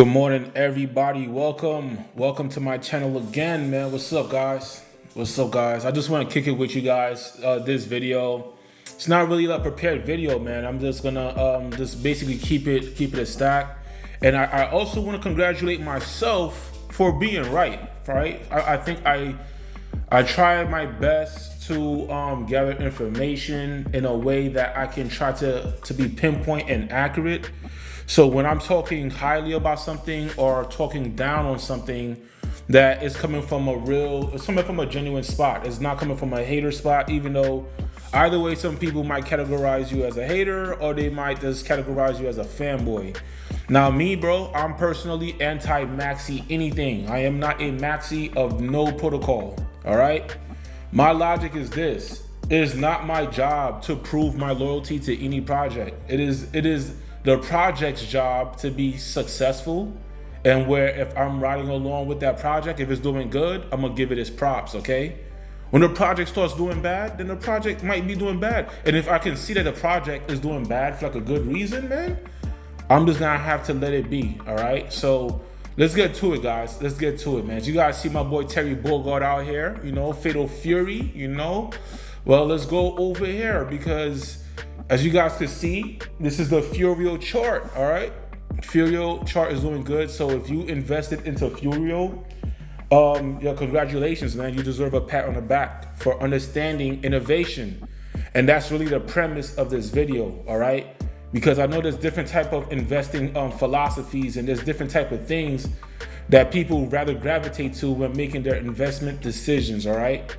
Good morning, everybody. Welcome to my channel again, man. What's up, guys? I just want to kick it with you guys. This video, it's not really a prepared video, man. I'm just gonna just basically keep it a stack. And I also want to congratulate myself for being right. I think I try my best to gather information in a way that I can try to be pinpoint and accurate. So when I'm talking highly about something or talking down on something, that is coming from it's coming from a genuine spot. It's not coming from a hater spot, even though either way, some people might categorize you as a hater or they might just categorize you as a fanboy. Now me, bro, I'm personally anti-maxi anything. I am not a maxi of no protocol, all right? My logic is this: it is not my job to prove my loyalty to any project. It is the project's job to be successful, and where if I'm riding along with that project, if it's doing good, I'm gonna give it its props, okay? When the project starts doing bad, then the project might be doing bad. And if I can see that the project is doing bad for like a good reason, man, I'm just gonna have to let it be, all right? So let's get to it, guys. Let's get to it, man. You guys see my boy Terry Bogard out here, Fatal Fury, Well, let's go over here because as you guys can see, this is the Furio chart, all right? Furio chart is doing good. So if you invested into Furio, yeah, congratulations, man. You deserve a pat on the back for understanding innovation. And that's really the premise of this video, all right? Because I know there's different type of investing philosophies and there's different type of things that people rather gravitate to when making their investment decisions, all right?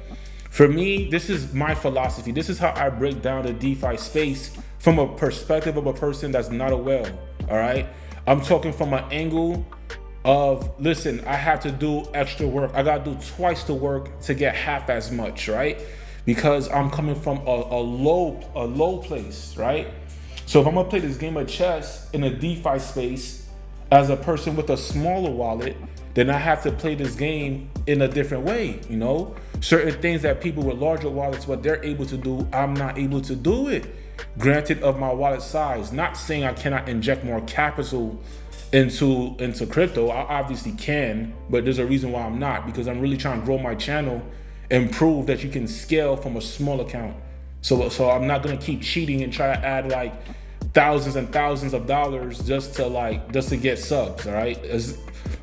For me, this is my philosophy. This is how I break down the DeFi space from a perspective of a person that's not a whale, all right? I'm talking from an angle of, listen, I have to do extra work. I gotta do twice the work to get half as much, right? Because I'm coming from a low place, right? So if I'm gonna play this game of chess in a DeFi space as a person with a smaller wallet, then I have to play this game in a different way, Certain things that people with larger wallets, what they're able to do, I'm not able to do it. Granted of my wallet size, not saying I cannot inject more capital into crypto. I obviously can, but there's a reason why I'm not, because I'm really trying to grow my channel and prove that you can scale from a small account. So I'm not gonna keep cheating and try to add like thousands and thousands of dollars just to get subs, all right?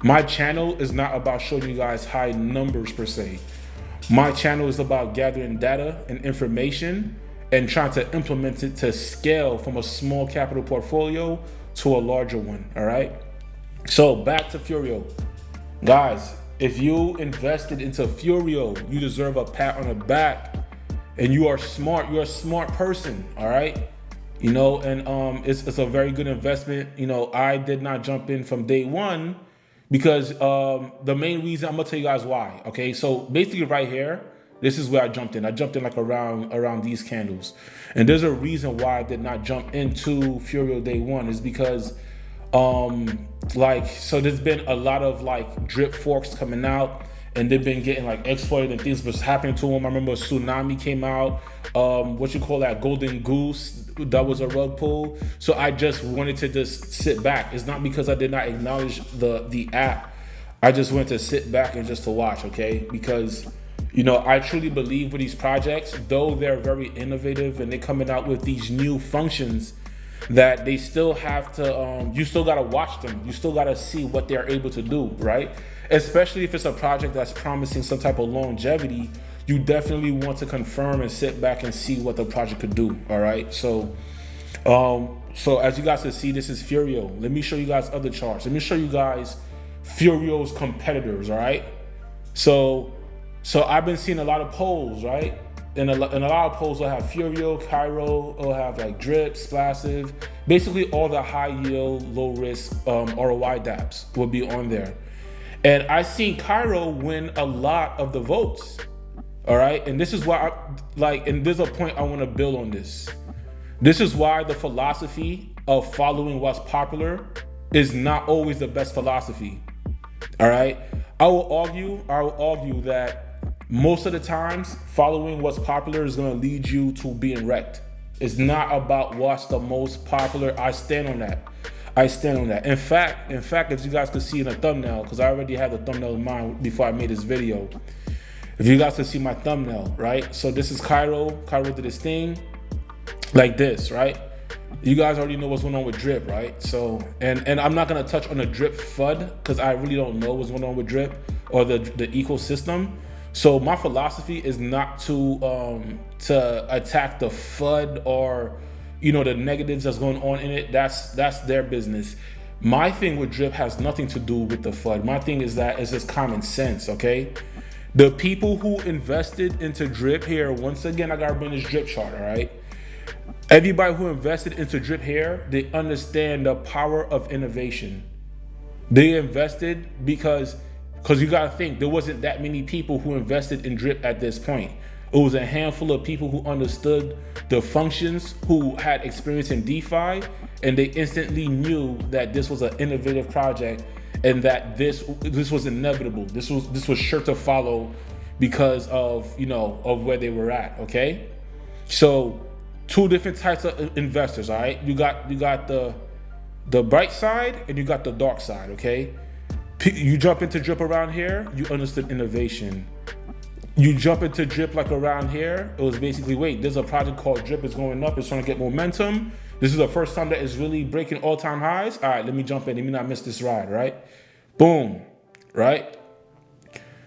My channel is not about showing you guys high numbers per se. My channel is about gathering data and information and trying to implement it to scale from a small capital portfolio to a larger one, all right? So back to Furio. Guys, if you invested into Furio, you deserve a pat on the back, and you are smart. You're a smart person, all right? And it's a very good investment. I did not jump in from day one because the main reason, I'm gonna tell you guys why, okay? So basically right here, this is where I jumped in. I jumped in like around these candles. And there's a reason why I did not jump into Furio day one is because so there's been a lot of like drip forks coming out and they've been getting like exploited and things was happening to them. I remember Tsunami came out, Golden Goose, that was a rug pull. So I just wanted to just sit back. It's not because I did not acknowledge the app. I just went to sit back and just to watch, okay? Because I truly believe with these projects, though they're very innovative and they're coming out with these new functions, that they still have to, you still gotta watch them. You still gotta see what they're able to do, right? Especially if it's a project that's promising some type of longevity, you definitely want to confirm and sit back and see what the project could do, all right? So as you guys can see, this is Furio. Let me show you guys other charts. Let me show you guys Furio's competitors, all right? So I've been seeing a lot of polls, right? And a lot of polls will have Furio, Cairo, will have like Drip, Splassive. Basically all the high yield, low risk ROI DApps will be on there. And I seen Cairo win a lot of the votes, all right? And this is why and there's a point I wanna build on this. This is why the philosophy of following what's popular is not always the best philosophy, all right? I will argue that most of the times, following what's popular is gonna lead you to being wrecked. It's not about what's the most popular. I stand on that. I stand on that. In fact, if you guys could see in the thumbnail, because I already had the thumbnail in mind before I made this video. If you guys could see my thumbnail, right? So this is Cairo. Cairo did his thing like this, right? You guys already know what's going on with drip, right? So, and I'm not gonna touch on the drip FUD because I really don't know what's going on with drip or the ecosystem. So my philosophy is not to attack the FUD or, you know, the negatives that's going on in it. That's their business. My thing with drip has nothing to do with the FUD. My thing is that it's just common sense, okay? The people who invested into drip here, once again, I gotta bring this drip chart, all right? Everybody who invested into drip here, they understand the power of innovation. They invested because you gotta think, there wasn't that many people who invested in drip at this point. It was a handful of people who understood the functions, who had experience in DeFi, and they instantly knew that this was an innovative project and that this was inevitable. This was sure to follow because of, you know, of where they were at, okay? So two different types of investors, all right? You got the bright side and you got the dark side, okay? You jump into drip around here, you understood innovation. You jump into drip like around here, it was basically, wait, there's a project called drip, it's going up, it's trying to get momentum. This is the first time that it's really breaking all-time highs. All right, let me jump in, let me not miss this ride, right? Boom, right?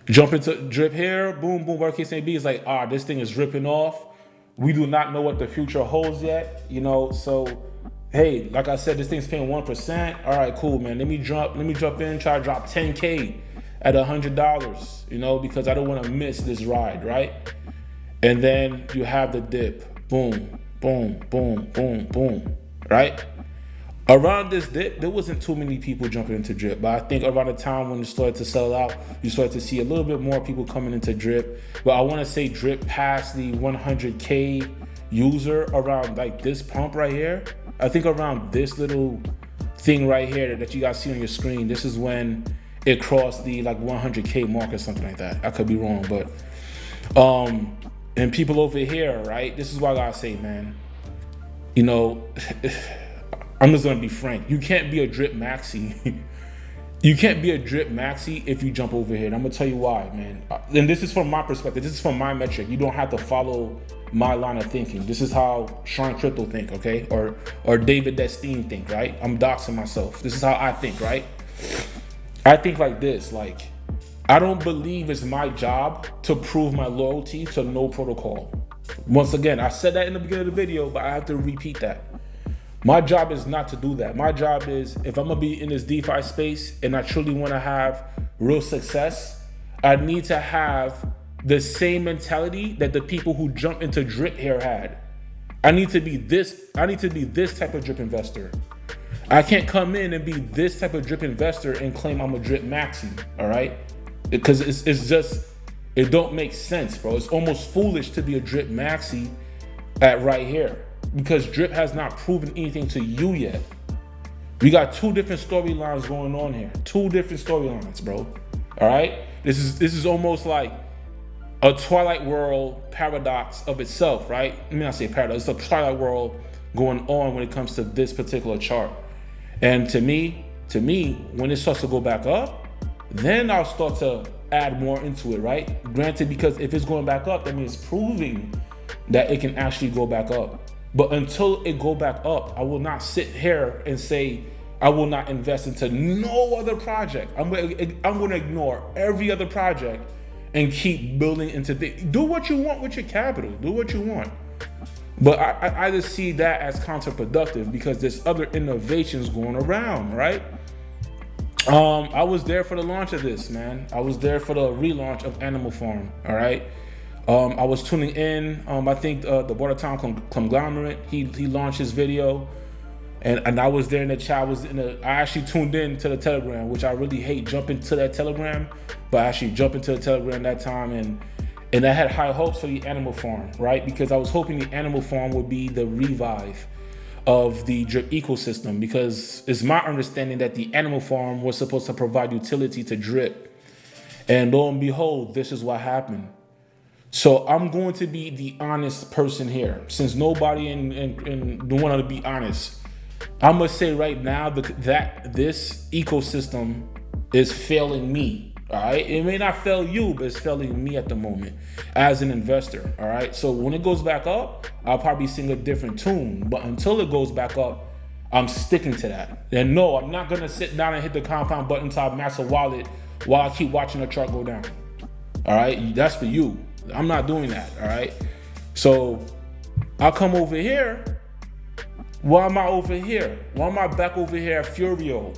Jump into drip here, boom, boom, whatever case may be, it's like, this thing is ripping off. We do not know what the future holds yet, you know, so hey, like I said, this thing's paying 1%. All right, cool, man. Let me jump in, try to drop 10K at $100, you know, because I don't want to miss this ride, right? And then you have the dip. Boom, boom, boom, boom, boom, right? Around this dip, there wasn't too many people jumping into drip, but I think around the time when it started to sell out, you started to see a little bit more people coming into drip. But I want to say drip passed the 100K user around like this pump right here. I think around this little thing right here that you guys see on your screen, this is when it crossed the like 100K mark or something like that. I could be wrong, but and people over here, right? This is what I gotta say, man. You know, I'm just gonna be frank. You can't be a drip maxi. You can't be a drip maxi if you jump over here. And I'm gonna tell you why, man. And this is from my perspective. This is from my metric. You don't have to follow my line of thinking. This is how Sean Crypto think, okay? Or David Destine think, right? I'm doxing myself. This is how I think, right? I think like this, like, I don't believe it's my job to prove my loyalty to no protocol. Once again, I said that in the beginning of the video, but I have to repeat that. My job is not to do that. My job is, if I'm gonna be in this DeFi space and I truly wanna have real success, I need to have the same mentality that the people who jump into drip here had. I need to be this type of drip investor. I can't come in and be this type of drip investor and claim I'm a drip maxi, all right? Because it's just, it don't make sense, bro. It's almost foolish to be a drip maxi at right here, because drip has not proven anything to you yet. We got two different storylines going on here. Two different storylines, bro. All right? This is almost like a Twilight World paradox of itself, right? Let me not say paradox. It's a Twilight World going on when it comes to this particular chart. And to me, when it starts to go back up, then I'll start to add more into it, right? Granted, because if it's going back up, that means proving that it can actually go back up. But until it go back up, I will not sit here and say I will not invest into no other project. I'm gonna ignore every other project and keep building into things. Do what you want with your capital. Do what you want. But I just see that as counterproductive because there's other innovations going around, right? I was there for the launch of this, man. I was there for the relaunch of Animal Farm, all right? I was tuning in. I think the Watertown Conglomerate, he launched his video, and I was there in the chat. I actually tuned in to the Telegram, which I really hate jumping to that Telegram, but I actually jumped into the Telegram that time, and I had high hopes for the Animal Farm, right? Because I was hoping the Animal Farm would be the revive of the drip ecosystem, because it's my understanding that the Animal Farm was supposed to provide utility to drip, and lo and behold, this is what happened. So I'm going to be the honest person here, since nobody don't want to be honest. I must say right now that this ecosystem is failing me. All right, it may not fail you, but it's failing me at the moment as an investor. All right, so when it goes back up, I'll probably sing a different tune. But until it goes back up, I'm sticking to that. And no, I'm not gonna sit down and hit the compound button to max a wallet while I keep watching the chart go down. All right, that's for you. I'm not doing that. All right, so I'll come over here. Why am I over here? Why am I back over here at Furio?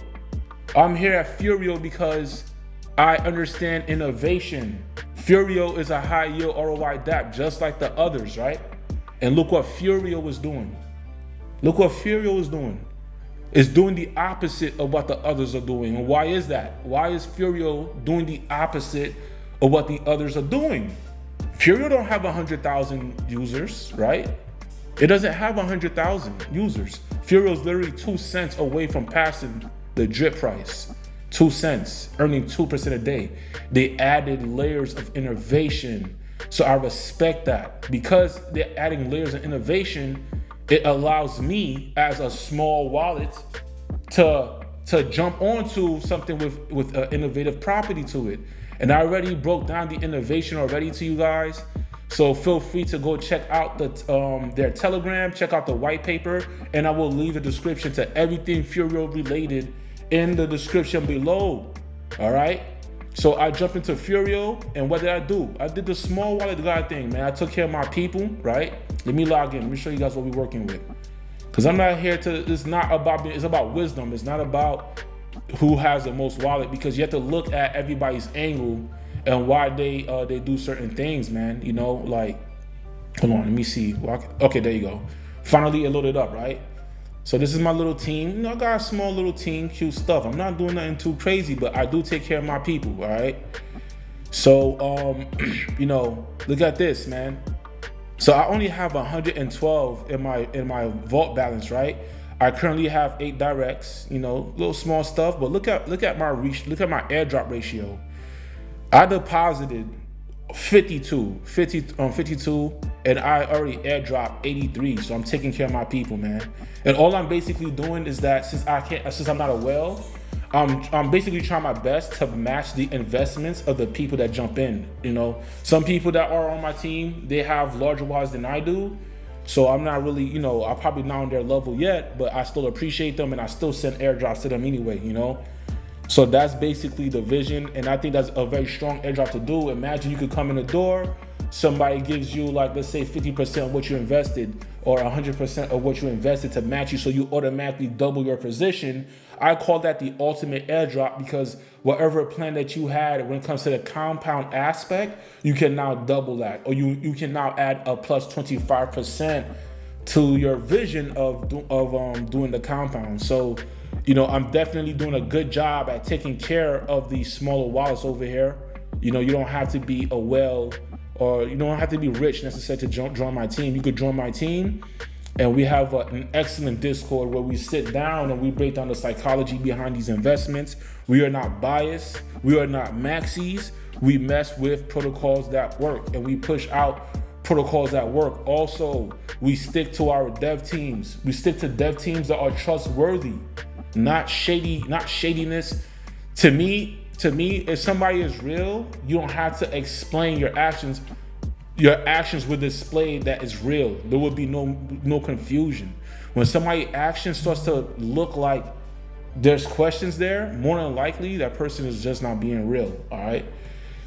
I'm here at Furio because I understand innovation. Furio is a high yield ROI DAPP, just like the others, right? And look what Furio was doing. Look what Furio is doing. It's doing the opposite of what the others are doing. And why is that? Why is Furio doing the opposite of what the others are doing? Furio don't have 100,000 users, right? It doesn't have 100,000 users. Furio is literally 2 cents away from passing the drip price. 2 cents, earning 2% a day. They added layers of innovation. So I respect that. Because they're adding layers of innovation, it allows me as a small wallet to jump onto something with an innovative property to it. And I already broke down the innovation already to you guys. So feel free to go check out their Telegram, check out the white paper, and I will leave a description to everything Furio related in the description below. All right. So I jumped into Furio, and what did I do? I did the small wallet guy thing, man. I took care of my people, right? Let me log in. Let me show you guys what we're working with. Because I'm not here to, it's not about, it's about wisdom. It's not about who has the most wallet, because you have to look at everybody's angle and why they do certain things, man. You know, like, hold on, let me see. Okay, there you go. Finally, it loaded up, right? So this is my little team. You know, I got a small little team, cute stuff. I'm not doing nothing too crazy, but I do take care of my people, all right? So, you know, look at this, man. So I only have 112 in my vault balance, right? I currently have 8 directs, you know, little small stuff, but look at my airdrop ratio. I deposited 52, and I already airdropped 83. So I'm taking care of my people, man. And all I'm basically doing is that since I'm not a whale, I'm basically trying my best to match the investments of the people that jump in. You know, some people that are on my team, they have larger wallets than I do. So I'm not really, you know, I'm probably not on their level yet, but I still appreciate them and I still send airdrops to them anyway, you know? So that's basically the vision. And I think that's a very strong airdrop to do. Imagine you could come in the door, somebody gives you like, let's say 50% of what you invested or 100% of what you invested to match you. So you automatically double your position. I call that the ultimate airdrop, because whatever plan that you had when it comes to the compound aspect, you can now double that, or you can now add a plus 25% to your vision of doing the compound. So, you know, I'm definitely doing a good job at taking care of these smaller wallets over here. You know, you don't have to be a whale, or you don't have to be rich necessarily to join my team. You could join my team, and we have an excellent Discord where we sit down and we break down the psychology behind these investments. We are not biased. We are not maxis. We mess with protocols that work, and we push out protocols that work. Also, we stick to our dev teams. We stick to dev teams that are trustworthy, not shadiness. To me, if somebody is real, you don't have to explain your actions. Your actions would display that is real. There would be no confusion. When somebody's action starts to look like there's questions there, more than likely that person is just not being real. All right.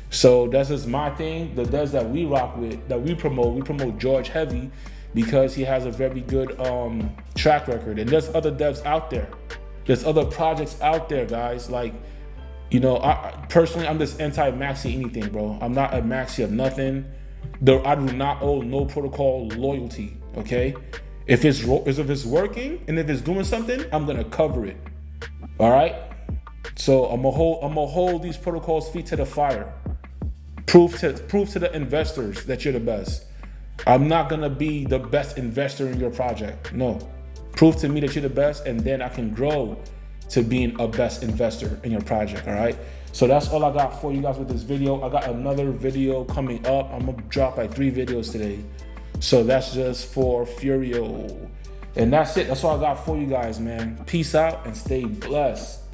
So that's just my thing. The devs that we rock with, that we promote George heavy, because he has a very good track record. And there's other devs out there. There's other projects out there, guys. Like, you know, personally, I'm just anti-maxi anything, bro. I'm not a maxi of nothing. I do not owe no protocol loyalty, okay? If it's working and if it's doing something, I'm gonna cover it, all right? So I'm gonna hold these protocols feet to the fire. Prove to the investors that you're the best. I'm not gonna be the best investor in your project, no. Prove to me that you're the best, and then I can grow to being a best investor in your project, all right? So that's all I got for you guys with this video. I got another video coming up. I'm gonna drop like 3 videos today. So that's just for Furio. And that's it. That's all I got for you guys, man. Peace out and stay blessed.